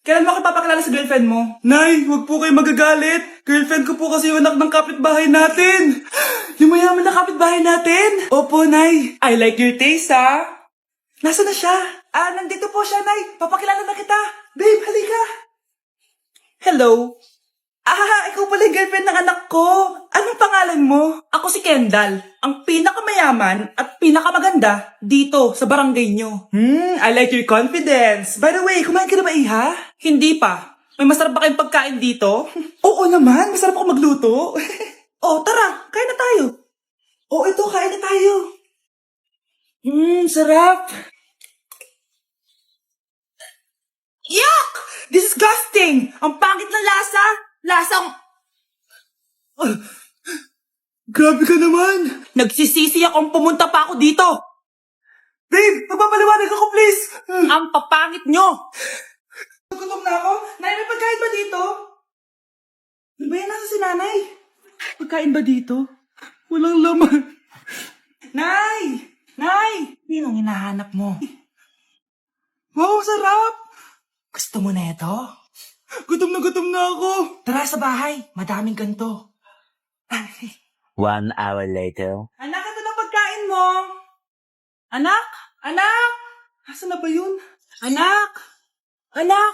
Kailan mo ako papakilala sa girlfriend mo? Nay, huwag po kayo magagalit. Girlfriend ko po kasi yung anak ng kapitbahay natin. Yung mayaman na kapitbahay natin. Opo, Nay. I like your taste, ha? Nasaan na siya? Nandito po siya, Nay. Papakilala na kita. Babe, halika. Hello. Ikaw pala yung girlfriend ng anak ko. Anong pangalan mo? Ako si Kendall, ang pinakamayaman at pinakamaganda dito sa barangay nyo. I like your confidence. By the way, kumain ka na ba, Iha? Hindi pa. May masarap ba kayong pagkain dito? Oo naman, masarap ako magluto. Tara, kain na tayo. Ito, kain na tayo. Sarap. Yuck! Disgusting! Ang pangit ng lasa! Lasang... Grabe ka naman! Nagsisisi akong pumunta pa ako dito! Babe, magpapaliwanag ako please! Ang papangit nyo! Gutom na ako? Nay, may pagkain ba dito? Ano ba yan? Nasa si nanay? Pagkain ba dito? Walang laman. Nay! Nay! Yun ang hinahanap mo. Wow, sarap! Gusto mo na ito? Gutom na ako. Tara sa bahay. Madaming ganito. 1 hour later. Anak, ito na pagkain mo. Anak? Anak? Nasaan na ba yun? Anak? Anak?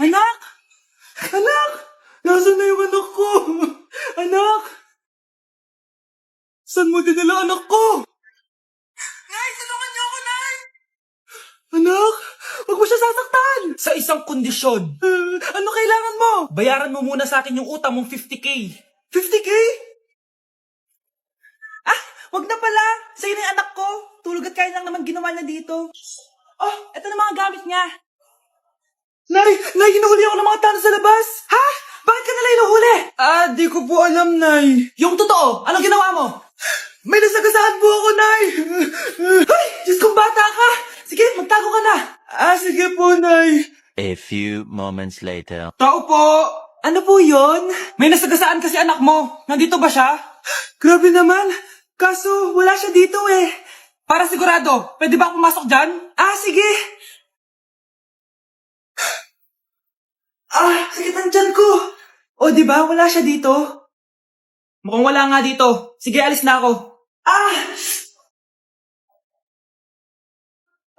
Anak? Anak? Nasaan na yung anak ko? Anak? Saan mo dinala anak ko? Nay, tulungan niyo ako, Nay! Anak? Huwag mo siya sasaktan! Sa isang kondisyon. Ano kailangan mo? Bayaran mo muna sa akin yung utang mong 50K. 50K? Wag na pala. Sa'yo na yung anak ko. Tulog at kain lang naman ginawa niya dito. Eto na mga gamit niya. Nay, hinuhuli ako ng mga tao sa labas. Ha? Bakit ka nila hinuhuli? Di ko po alam, Nay. Yung totoo, anong ginawa mo? May nasagasaan po ako, Nay. Ay, Diyos kong bata ka. Sige, magtago ka na. Sige po, Nay. A few moments later. Tao po. Ano po yon? May nasagasaan kasi anak mo. Nandito ba siya? Grabe naman. Kaso, wala siya dito eh. Para sigurado, pwede ba ako pumasok dyan? Sige. Sakit ang tiyan ko. Diba? Wala siya dito. Mukhang wala nga dito. Sige, alis na ako.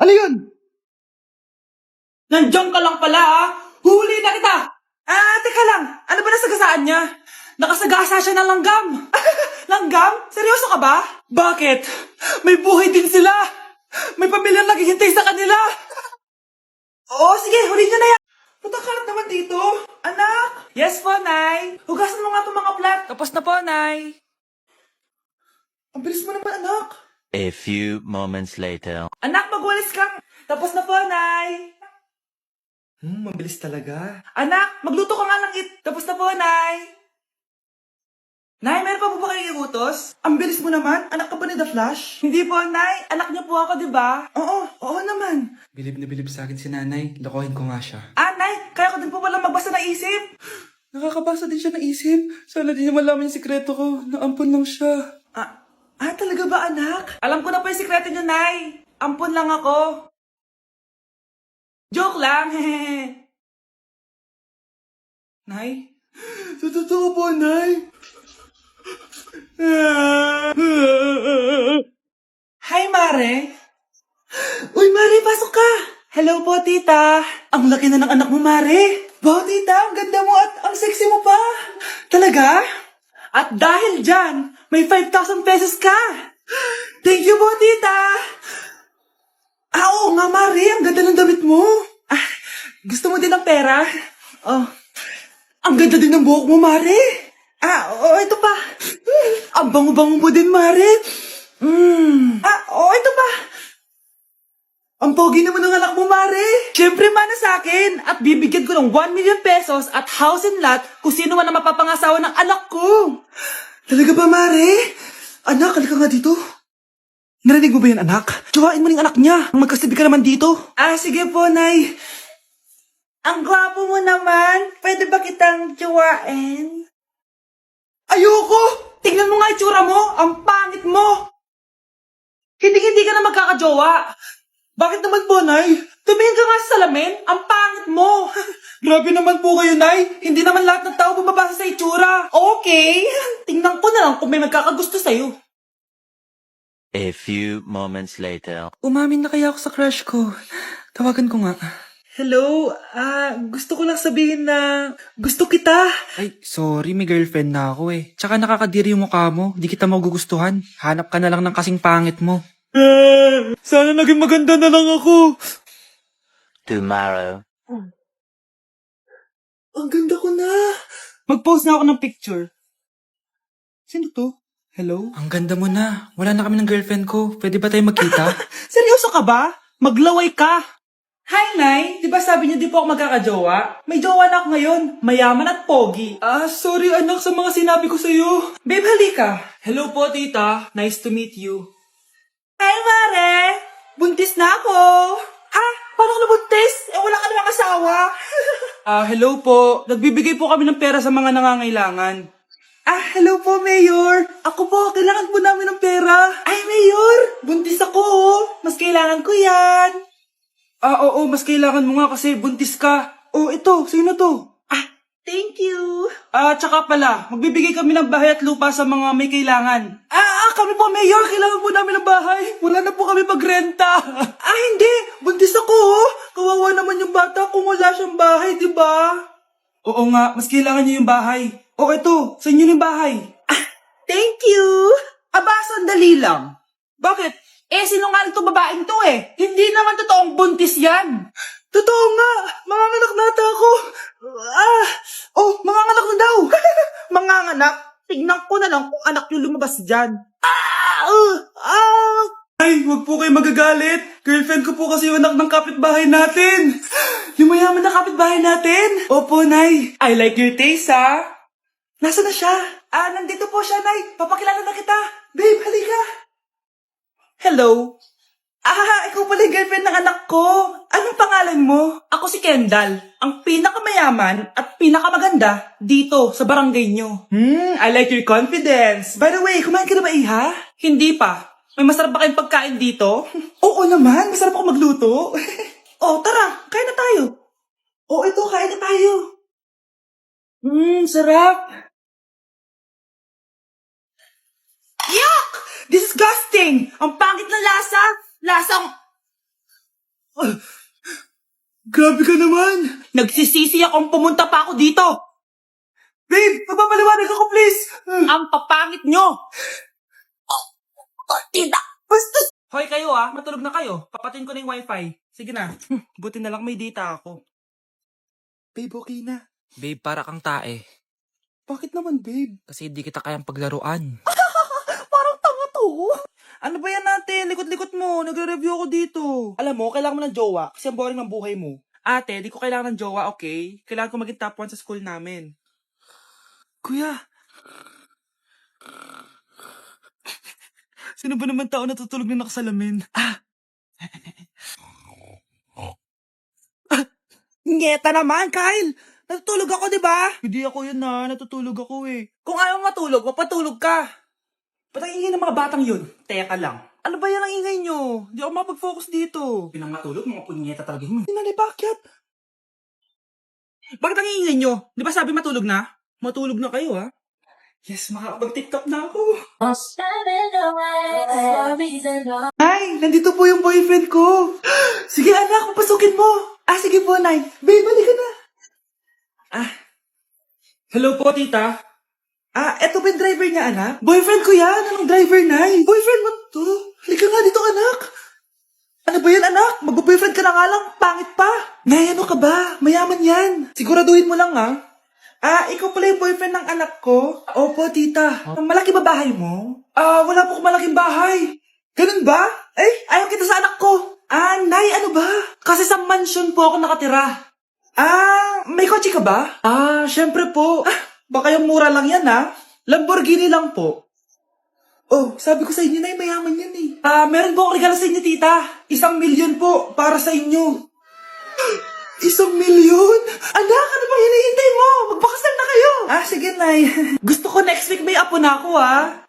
Ano yun? Nandiyan ka lang pala, ha? Huli na kita! Teka lang. Ano ba nasagasaan niya? Nakasagasa siya ng langgam. Langgam? Seryoso ka ba? Bakit? May buhay din sila. May pamilyang naghihintay sa kanila. Sige, huli niyo na yan. Putakalat naman dito. Anak? Yes po, Nay. Hugasan mo nga itong mga plat. Tapos na po, Nay. Ang bilis mo naman, anak. A few moments later. Anak, magwalis kang. Tapos na po, Nay. Mabilis talaga. Anak, magluto ka nga ng Tapos na po, Nay. Nay, meron pa po ba kayong iutos? Ang bilis mo naman. Anak ka ba ni The Flash? Hindi po, Nay. Anak niyo po ako, di ba? Oo naman. Bilib na bilib sa akin si Nanay. Lokohin ko nga siya. Nay, kaya ko din po pala magbasa ng isip. Nakakabasa din siya ng isip. Sana din niya malaman yung sikreto ko. Naampon lang siya. Talaga ba, anak? Alam ko na po yung sikreto niyo, Nay. Ampon lang ako. Joke lang. Nay? Totoo po, Nay. Hi, Mare. Uy, Mare, pasok ka. Hello po, tita. Ang laki na ng anak mo, Mare. Wow, tita, ang ganda mo at ang sexy mo pa. Talaga? At dahil dyan, may 5,000 pesos ka. Thank you po, tita. Oo nga, Mare, ang ganda ng damit mo. Gusto mo din ng pera? Ang ganda din ng buhok mo, Mare. Ito pa. Ang bango-bango mo din, Mare. Ito pa. Ang pogi naman ng anak mo, Mare. Siyempre, mana sa akin. At bibigyan ko ng 1 million pesos at house and lot kung sino man ang mapapangasawa ng anak ko. Talaga ba, Mare? Anak, halika nga dito. Narinig mo ba yan, anak? Tsuhain mo ng anak niya. Ang magkasabi ka naman dito. Sige po, Nay. Ang gwapo mo naman. Pwede ba kitang tsuhain? Ayoko! Tingnan mo nga itsura mo! Ang pangit mo! Hindi ka na magkakajowa! Bakit naman po, Nay? Tumingin ka nga sa salamin! Ang pangit mo! Grabe naman po kayo, Nay. Hindi naman lahat ng tao bumabasa sa itsura. Okay, tingnan ko na lang kung may magkakagusto sa'yo. A few moments later. Umamin na kaya ako sa crush ko. Tawagan ko nga. Hello, gusto ko lang sabihin na gusto kita. Ay, sorry, may girlfriend na ako eh. Tsaka nakakadiri yung mukha mo, di kita magugustuhan. Hanap ka na lang ng kasing pangit mo. Sana naging maganda na lang ako. Tomorrow. Ang ganda ko na. Mag-post na ako ng picture. Sino to? Hello? Ang ganda mo na. Wala na kami ng girlfriend ko. Pwede ba tayo magkita? Seryoso ka ba? Maglaway ka. Hi, Nay. Di ba sabi niyo di po ako magkakajowa? May jowa na ako ngayon. Mayaman at pogi. Sorry anak sa mga sinabi ko sa'yo. Babe, halika. Hello po, tita. Nice to meet you. Hi, Mare. Buntis na ako. Ha? Paano ka nabuntis? Wala ka namang asawa. Hello po. Nagbibigay po kami ng pera sa mga nangangailangan. Hello po, Mayor. Ako po, kailangan po namin ng pera. Ay, Mayor, buntis ako. Mas kailangan ko yan. Oo, mas kailangan mo nga kasi buntis ka. Ito, sino to? Thank you. Tsaka pala, magbibigay kami ng bahay at lupa sa mga may kailangan. Kami po, Mayor, kailangan po namin ng bahay. Wala na po kami magrenta. Hindi, buntis ako. Kawawa naman yung bata kung wala siyang bahay, di ba? Oo nga, mas kailangan niyo yung bahay. Ito, sa inyo yung bahay. Thank you. Sandali lang. Bakit? Sinungaling to babaeng to eh. Hindi naman totoong buntis yan. Totoo nga. Manganganak nata ako. Manganganak na daw. Manganganak? Tignan ko na lang kung anak yung lumabas dyan. Ay, wag po kayo magagalit. Girlfriend ko po kasi yung anak ng kapitbahay natin. Yung mayaman na kapitbahay natin. Opo, Nay. I like your taste, ha? Nasaan na siya? Nandito po siya, Nay. Papakilala na kita. Babe, halika. Hello. Ikaw pala yung girlfriend ng anak ko. Anong pangalan mo? Ako si Kendall, ang pinakamayaman at pinakamaganda dito sa barangay nyo. I like your confidence. By the way, kumain ka na ba, Iha? Hindi pa. May masarap ba kayong pagkain dito? Oo naman, masarap ako magluto. Tara, kain na tayo. Ito, kain na tayo. Sarap. Yuck! Disgusting! Ang pangit na lasa! Lasang... Grabe ka naman! Nagsisisi akong pumunta pa ako dito! Babe, magpapaliwanag ako please! Ang papangit nyo! Tita! Basta... Hoy kayo matulog na kayo. Papatin ko na yung wifi. Sige na. Buti na lang may data ako. Babe, okay na. Babe, para kang tae. Bakit naman, babe? Kasi di kita kayang paglaruan. Parang tanga to. Ano ba yan natin? Likot-likot mo. Nagre-review ako dito. Alam mo, kailangan mo ng jowa kasi ang boring ng buhay mo. Ate, di ko kailangan ng jowa, okay? Kailangan ko maging top 1 sa school namin. Kuya. Sino ba naman tao natutulog na nakasalamin? Ngeta naman, Kyle! Natutulog ako, di ba? Hindi ako yun natutulog ako eh. Kung ayaw matulog, mapatulog ka. Ba't ang ingay ng mga batang yun? Teka lang. Ano ba yan ang ingay nyo? Di ako mapag-focus dito. Pinangatulog, mga punyeta talaga yun. Sinali, bakit? Bakit ang ingay nyo? Di ba sabi matulog na? Matulog na kayo, ha? Yes, makakapag-tiktok na ako. Nay, nandito po yung boyfriend ko. Sige anak, papasukin mo. Sige po, Nay. Babe, balik ka na. Hello po, tita. Eto ba yung driver niya, anak? Boyfriend ko yan. Anong driver, Nay? Boyfriend mo to? Halika nga dito, anak. Ano ba yan, anak? Mag-boyfriend ka na nga lang. Pangit pa. Nay, ano ka ba? Mayaman yan. Siguraduhin mo lang, ha? Ikaw pala yung boyfriend ng anak ko? Opo, tita. Malaki ba bahay mo? Wala po akong malaking bahay. Ganun ba? Ayaw kita sa anak ko. Nay, ano ba? Kasi sa mansion po ako nakatira. May kotse ka ba? Syempre po. Baka yung mura lang yan, ha? Lamborghini lang po. Sabi ko sa inyo, Nay, mayaman yan eh. Meron po akong regalo sa inyo, tita. 1,000,000 po para sa inyo. 1,000,000? Anak, ano bang hinihintay mo? Magpakasal na kayo. Sige, Nay. Gusto ko next week may apo na ako, ha?